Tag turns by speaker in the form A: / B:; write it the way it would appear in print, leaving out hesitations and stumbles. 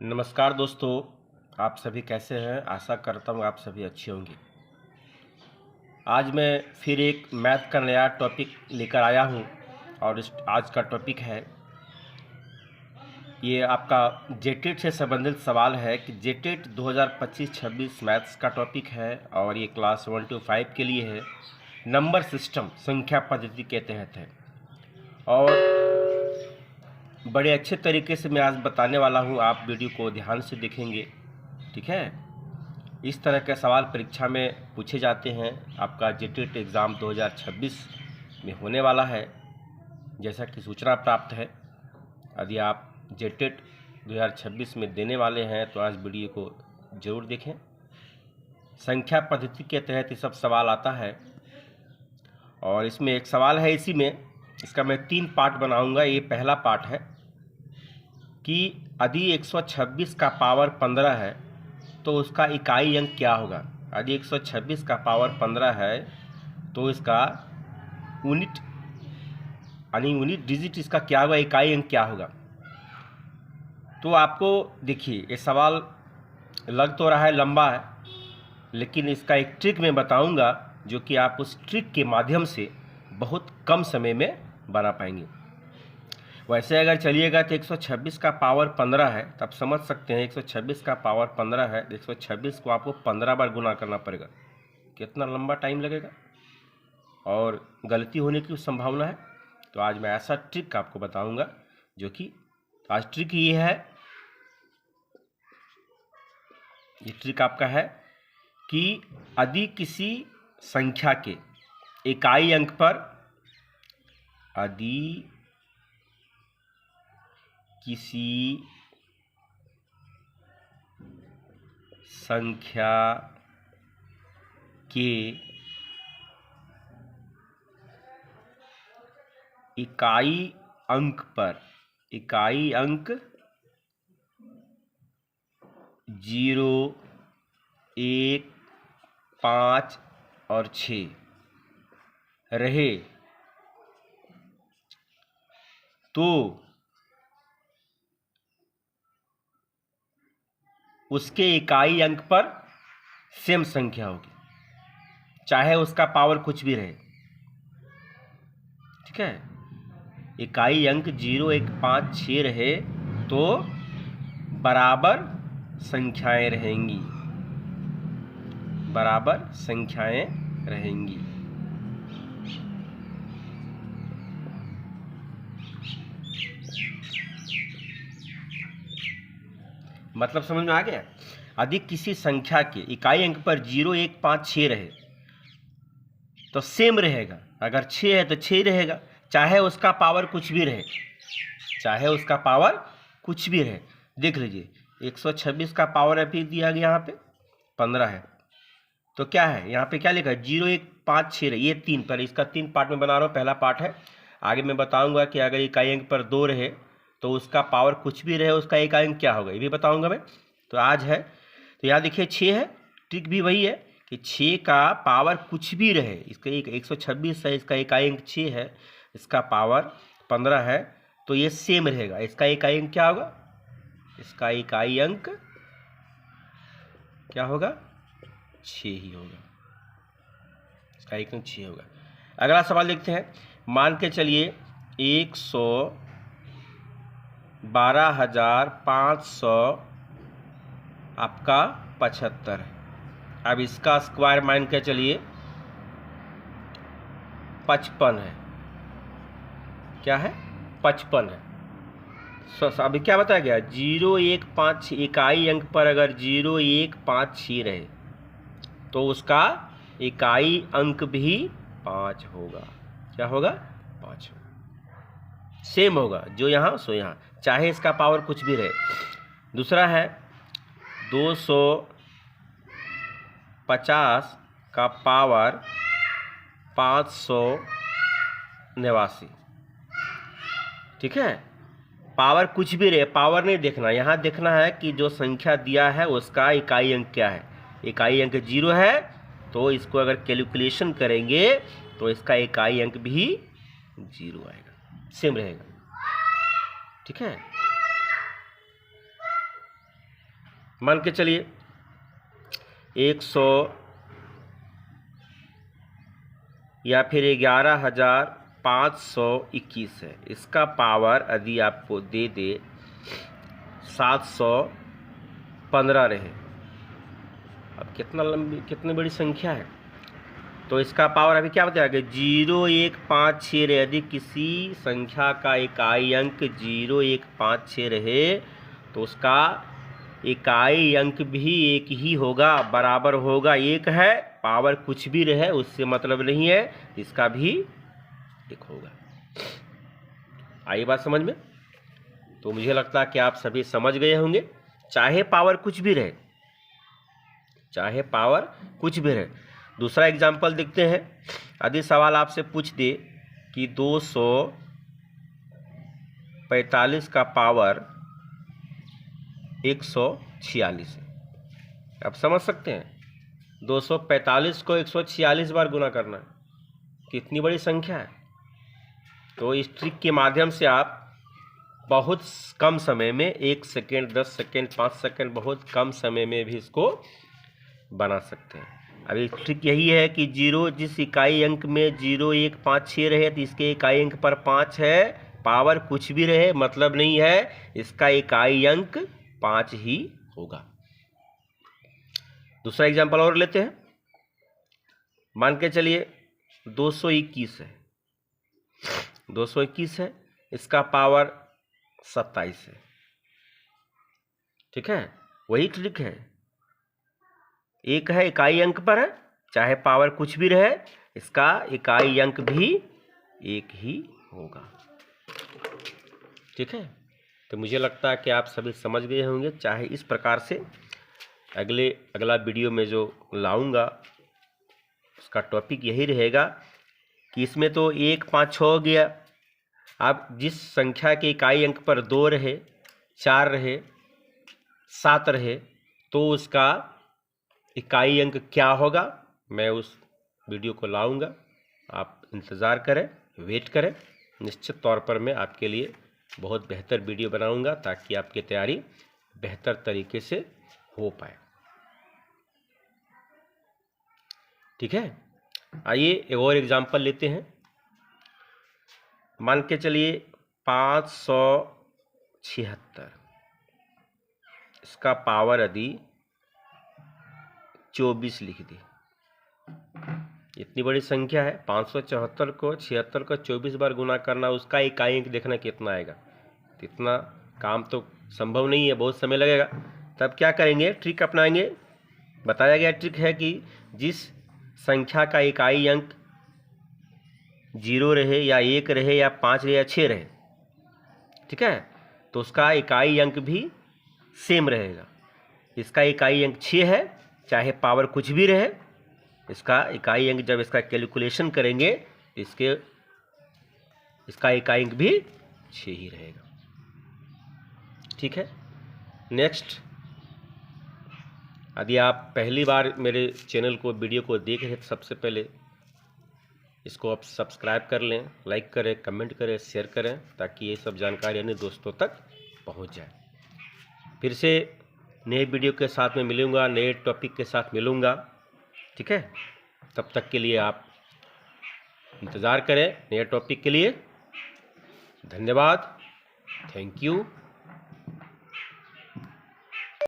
A: नमस्कार दोस्तों, आप सभी कैसे हैं। आशा करता हूँ आप सभी अच्छे होंगे। आज मैं फिर एक मैथ का नया टॉपिक लेकर आया हूँ और आज का टॉपिक है, ये आपका जेटेट से संबंधित सवाल है कि जेटेट 2025-26 मैथ्स का टॉपिक है और ये क्लास 1 to 5 के लिए है। नंबर सिस्टम संख्या पद्धति के तहत है और बड़े अच्छे तरीके से मैं आज बताने वाला हूँ। आप वीडियो को ध्यान से देखेंगे, ठीक है। इस तरह के सवाल परीक्षा में पूछे जाते हैं। आपका जेटेट एग्ज़ाम 2026 में होने वाला है, जैसा कि सूचना प्राप्त है। यदि आप जेटेट 2026 में देने वाले हैं तो आज वीडियो को ज़रूर देखें। संख्या पद्धति के तहत ये सब सवाल आता है और इसमें एक सवाल है, इसी में इसका मैं 3 पार्ट बनाऊंगा। ये पहला पार्ट है कि यदि 126 का पावर 15 है तो उसका इकाई अंक क्या होगा। यदि 126 का पावर 15 है तो इसका यूनिट यानी यूनिट डिजिट इसका क्या होगा, इकाई अंक क्या होगा। तो आपको देखिए, ये सवाल लग तो रहा है लंबा है, लेकिन इसका एक ट्रिक मैं बताऊंगा जो कि आप उस ट्रिक के माध्यम से बहुत कम समय में बना पाएंगे। वैसे अगर चलिएगा तो 126 का पावर 15 है, तब समझ सकते हैं 126 का पावर 15 है, 126 को आपको 15 बार गुना करना पड़ेगा। कितना लंबा टाइम लगेगा और गलती होने की संभावना है। तो आज मैं ऐसा ट्रिक आपको बताऊंगा जो कि आज ट्रिक ये है, ये ट्रिक आपका है कि यदि किसी संख्या के इकाई अंक पर, यदि किसी संख्या के इकाई अंक पर, इकाई अंक 0, 1, 5 और 6 रहे तो उसके इकाई अंक पर सेम संख्या होगी, चाहे उसका पावर कुछ भी रहे, ठीक है। इकाई अंक 0, 1, 5, 6 रहे तो बराबर संख्याएं रहेंगी, बराबर संख्याएं रहेंगी। मतलब समझ में आ गया। यदि किसी संख्या के इकाई अंक पर 0, 1, 5, 6 रहे तो सेम रहेगा। अगर 6 है तो 6 रहेगा, चाहे उसका पावर कुछ भी रहे, चाहे उसका पावर कुछ भी रहे। देख लीजिए 126 का पावर अभी दिया गया, यहाँ पे 15 है तो क्या है, यहाँ पे क्या लिखा है 0, 1, 5, 6 रहे। ये 3 पर, इसका 3 पार्ट में बना रहा हूँ। पहला पार्ट है, आगे मैं बताऊंगा कि अगर इकाई अंक पर 2 रहे तो उसका पावर कुछ भी रहे, उसका इकाई अंक क्या होगा, ये भी बताऊंगा मैं। तो आज है, तो यहाँ देखिए 6 है, ट्रिक भी वही है कि 6 का पावर कुछ भी रहे, इसका 126 है, इसका इकाई अंक 6 है, इसका पावर 15 है, तो ये सेम रहेगा। इसका इकाई अंक क्या होगा, इसका इकाई अंक क्या होगा, 6 ही होगा, इसका इकाई अंक 6 होगा। अगला सवाल देखते हैं। मान के चलिए 112,500 आपका 75 है। अब इसका स्क्वायर मान के चलिए 55 है। क्या है, 55 है। अभी क्या बताया गया, 0, 1, 5 इकाई अंक पर अगर 0, 1, 5, 6 रहे तो उसका इकाई अंक भी 5 होगा। क्या होगा, 5 होगा, सेम होगा, जो यहाँ सो यहाँ, चाहे इसका पावर कुछ भी रहे। दूसरा है 250 का पावर 589, ठीक है। पावर कुछ भी रहे, पावर नहीं देखना, यहाँ देखना है कि जो संख्या दिया है उसका इकाई अंक क्या है। इकाई अंक 0 है तो इसको अगर कैलकुलेशन करेंगे तो इसका इकाई अंक भी 0 आएगा, सेम रहेगा, ठीक है। मान के चलिए 100 या फिर 11,521 है। इसका पावर यदि आपको दे दे 715 रहे, अब कितनी बड़ी संख्या है, तो इसका पावर अभी क्या बताया, 0156 रहे। यदि किसी संख्या का इकाई अंक 0156 रहे तो उसका इकाई अंक भी एक ही होगा, बराबर होगा, एक है। पावर कुछ भी रहे उससे मतलब नहीं है, इसका भी एक होगा। आई बात समझ में? तो मुझे लगता है कि आप सभी समझ गए होंगे। चाहे पावर कुछ भी रहे, चाहे पावर कुछ भी रहे। दूसरा एग्जाम्पल देखते हैं। यदि सवाल आपसे पूछ दे कि 245 का पावर 146 है, आप समझ सकते हैं 245 को 146 बार गुना करना है, कितनी बड़ी संख्या है। तो इस ट्रिक के माध्यम से आप बहुत कम समय में, 1 सेकेंड, 10 सेकेंड, 5 सेकेंड, बहुत कम समय में भी इसको बना सकते हैं। अभी ट्रिक यही है कि जिस इकाई अंक में 0156 रहे तो इसके इकाई अंक पर 5 है। पावर कुछ भी रहे मतलब नहीं है, इसका इकाई अंक 5 ही होगा। दूसरा एग्जांपल और लेते हैं। मान के चलिए 221 है, 221 है, इसका पावर 27 है। ठीक है, वही ट्रिक है, एक है, इकाई अंक पर है, चाहे पावर कुछ भी रहे, इसका इकाई अंक भी एक ही होगा। ठीक है, तो मुझे लगता है कि आप सभी समझ गए होंगे। चाहे इस प्रकार से अगला वीडियो में जो लाऊंगा उसका टॉपिक यही रहेगा कि इसमें तो 1, 5, 6 हो गया। अब जिस संख्या के इकाई अंक पर 2 रहे, 4 रहे, 7 रहे, तो उसका इकाई अंक क्या होगा, मैं उस वीडियो को लाऊंगा। आप इंतज़ार करें, वेट करें। निश्चित तौर पर मैं आपके लिए बहुत बेहतर वीडियो बनाऊंगा ताकि आपकी तैयारी बेहतर तरीके से हो पाए। ठीक है, आइए एक और एग्जांपल लेते हैं। मान के चलिए 576, इसका पावर यदि 24 लिख दी, इतनी बड़ी संख्या है, 574 को 76 को 24 बार गुना करना, उसका इकाई अंक देखना कितना आएगा। इतना काम तो संभव नहीं है, बहुत समय लगेगा। तब क्या करेंगे, ट्रिक अपनाएंगे। बताया गया ट्रिक है कि जिस संख्या का इकाई अंक 0 रहे या 1 रहे या 5 रहे या 6 रहे, ठीक है, तो उसका इकाई अंक भी सेम रहेगा। इसका इकाई अंक 6 है, चाहे पावर कुछ भी रहे, इसका इकाई अंक जब इसका कैलकुलेशन करेंगे तो इसका इकाई अंक भी 6 ही रहेगा। ठीक है, नेक्स्ट, यदि आप पहली बार मेरे चैनल को, वीडियो को देख रहे हैं तो सबसे पहले इसको आप सब्सक्राइब कर लें, लाइक करें, कमेंट करें, शेयर करें, ताकि ये सब जानकारी अन्य दोस्तों तक पहुंच जाए। फिर से नए वीडियो के साथ में मिलूंगा, नए टॉपिक के साथ मिलूंगा। ठीक है, तब तक के लिए आप इंतज़ार करें नए टॉपिक के लिए। धन्यवाद, थैंक यू।